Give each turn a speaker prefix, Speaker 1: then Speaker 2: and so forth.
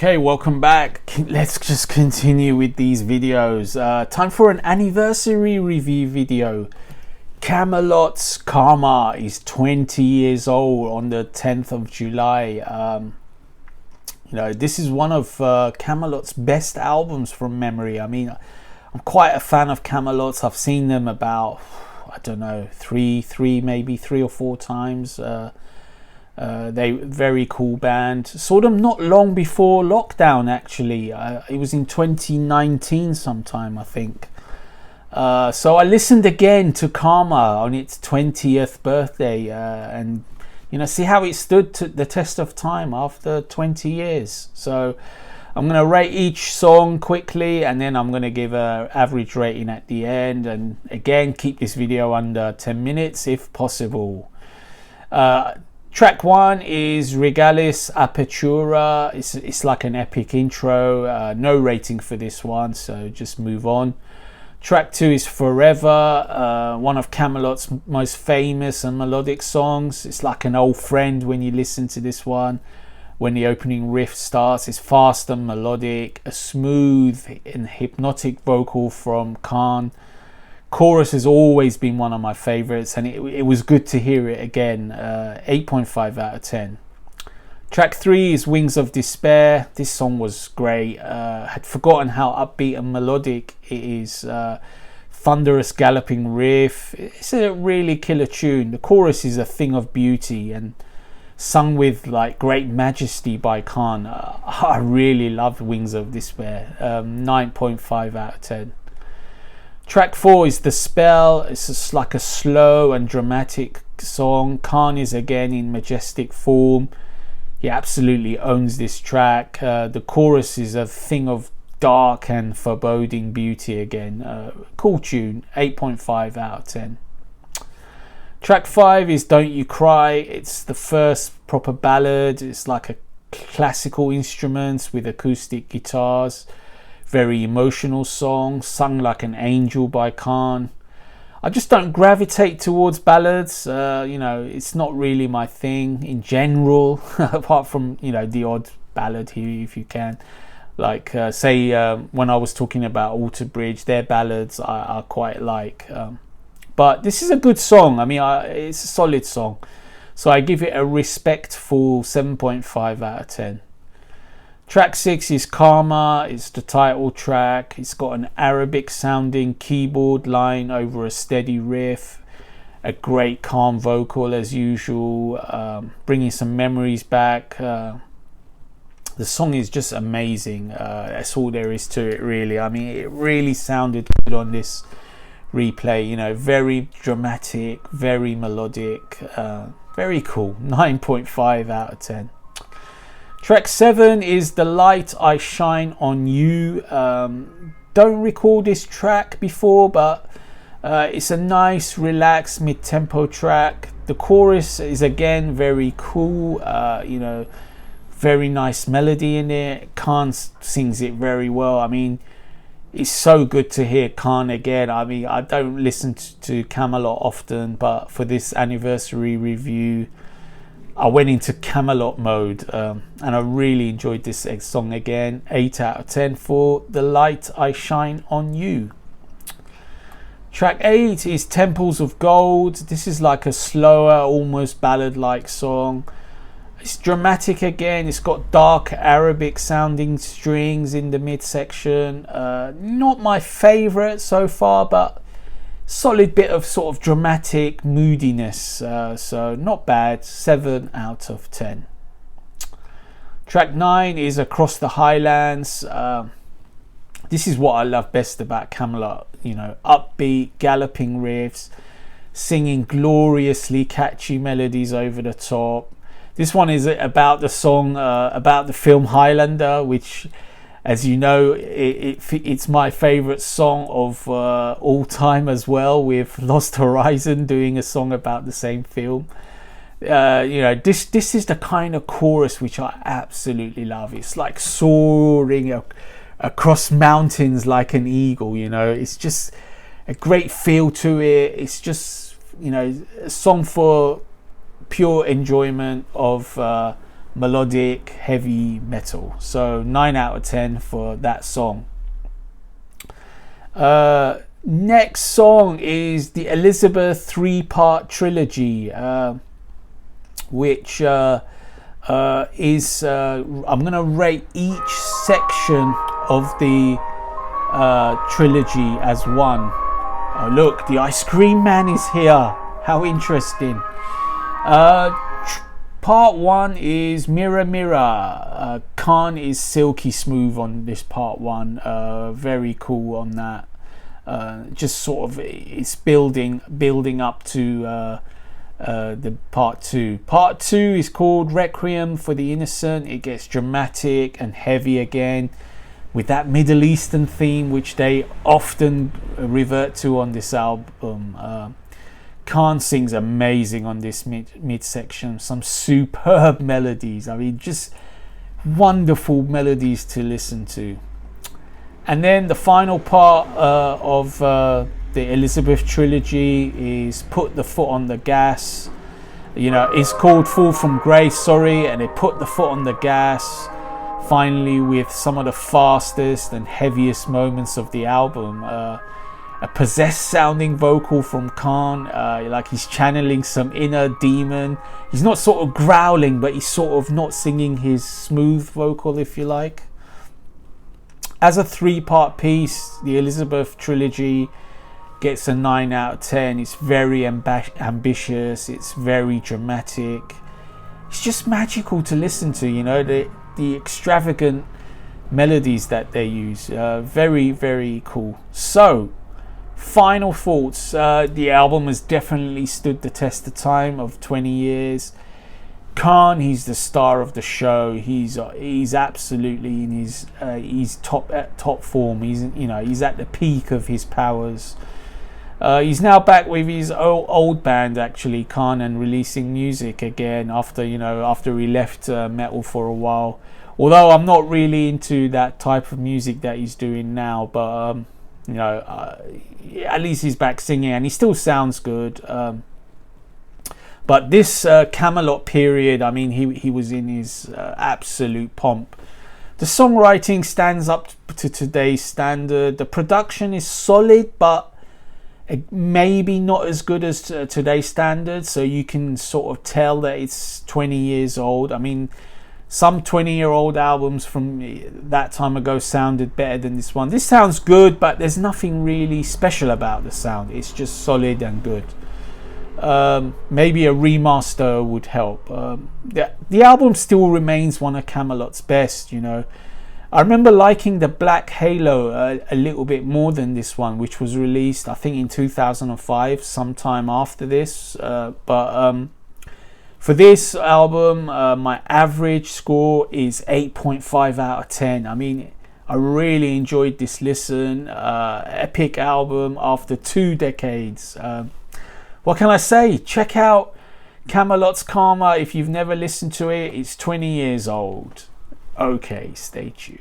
Speaker 1: Okay, welcome back. Let's just continue with these videos. Time for an anniversary review video. Kamelot's Karma is 20 years old on the 10th of July. This is one of Kamelot's best albums from memory. I mean, I'm quite a fan of Kamelot. I've seen them about, I don't know, maybe three or four times. They very cool band. Saw them not long before lockdown, actually. It was in 2019 sometime, I think. So I listened again to Karma on its 20th birthday, and see how it stood to the test of time after 20 years. So I'm going to rate each song quickly, and then I'm going to give an average rating at the end, and again keep this video under 10 minutes if possible. Track 1 is Regalis Apertura. It's like an epic intro. No rating for this one, so just move on. Track 2 is Forever, one of Kamelot's most famous and melodic songs. It's like an old friend when you listen to this one. When the opening riff starts, it's fast and melodic, a smooth and hypnotic vocal from Khan. Chorus has always been one of my favorites, and it was good to hear it again. 8.5 out of 10. Track 3 is Wings of Despair. This song was great. Had forgotten how upbeat and melodic it is. Thunderous galloping riff. It's a really killer tune. The chorus is a thing of beauty and sung with like great majesty by Khan. I really loved Wings of Despair. 9.5 out of 10. Track 4 is The Spell. It's just like a slow and dramatic song. Khan is again in majestic form. He absolutely owns this track. The chorus is a thing of dark and foreboding beauty again. Cool tune. 8.5 out of 10. Track 5 is Don't You Cry. It's the first proper ballad. It's like a classical instruments with acoustic guitars. Very emotional song, sung like an angel by Khan. I just don't gravitate towards ballads. It's not really my thing in general, apart from, the odd ballad here if you can. Like, when I was talking about Alter Bridge, their ballads I quite like. But this is a good song. I mean, it's a solid song. So I give it a respectful 7.5 out of 10. Track 6 is Karma. It's the title track. It's got an Arabic sounding keyboard line over a steady riff, a great calm vocal as usual, bringing some memories back. The song is just amazing. That's all there is to it, really. I mean, it really sounded good on this replay. Very dramatic, very melodic, very cool. 9.5 out of 10. Track 7 is The Light I Shine on You. Don't recall this track before, but it's a nice, relaxed, mid-tempo track. The chorus is again very cool. Very nice melody in it. Khan sings it very well. I mean, it's so good to hear Khan again. I mean, I don't listen to Kamelot often, but for this anniversary review, I went into Kamelot mode, and I really enjoyed this song again. 8 out of 10 for The Light I Shine on You. Track 8 is Temples of Gold. This is like a slower, almost ballad-like song. It's dramatic again. It's got dark Arabic sounding strings in the midsection. Not my favorite so far, but solid bit of sort of dramatic moodiness, so not bad. 7 out of 10. Track 9 is Across the Highlands. This is what I love best about Kamelot. Upbeat, galloping riffs, singing gloriously catchy melodies over the top. This one is about the song, about the film Highlander, which, as you know, it's my favourite song of all time as well, with Lost Horizon doing a song about the same film. This is the kind of chorus which I absolutely love. It's like soaring across mountains like an eagle. It's just a great feel to it. It's just a song for pure enjoyment of melodic heavy metal. So 9 out of 10 for that song. Next song is the Elizabeth 3-part trilogy, which is I'm gonna rate each section of the trilogy as 1. Oh look, the ice cream man is here. How interesting. Part 1 is Mirror Mirror. Khan is silky smooth on this part 1. Very cool on that. Just sort of, it's building up to the part 2. Part 2 is called Requiem for the Innocent. It gets dramatic and heavy again, with that Middle Eastern theme which they often revert to on this album. Khan sings amazing on this midsection. Some superb melodies. I mean, just wonderful melodies to listen to. And then the final part of the Elizabeth trilogy is Put the Foot on the Gas. You know, it's called Fall from Grace, sorry, and they put the foot on the gas finally with some of the fastest and heaviest moments of the album. A possessed sounding vocal from Khan, like he's channeling some inner demon. He's not sort of growling, but he's sort of not singing his smooth vocal, if you like. As a 3-part piece, the Elizabeth trilogy gets a 9 out of 10. It's very ambitious, it's very dramatic. It's just magical to listen to, you know, the extravagant melodies that they use. Very, very cool. So, final thoughts. The album has definitely stood the test of time of 20 years. Khan, he's the star of the show. He's absolutely in his he's top form. He's at the peak of his powers. He's now back with his old band, actually, Khan, and releasing music again after he left metal for a while. Although I'm not really into that type of music that he's doing now, but at least he's back singing and he still sounds good. But this Kamelot period, I mean, he was in his absolute pomp. The songwriting stands up to today's standard. The production is solid, but maybe not as good as today's standards. So you can sort of tell that it's 20 years old. I mean, some 20-year-old albums from that time ago sounded better than this one. This sounds good, but there's nothing really special about the sound. It's just solid and good. Maybe a remaster would help. The album still remains one of Kamelot's best, you know. I remember liking the Black Halo a little bit more than this one, which was released, I think, in 2005, sometime after this. But for this album, my average score is 8.5 out of 10. I mean, I really enjoyed this listen. Epic album after 2 decades. What can I say? Check out Kamelot's Karma if you've never listened to it. It's 20 years old. Okay, stay tuned.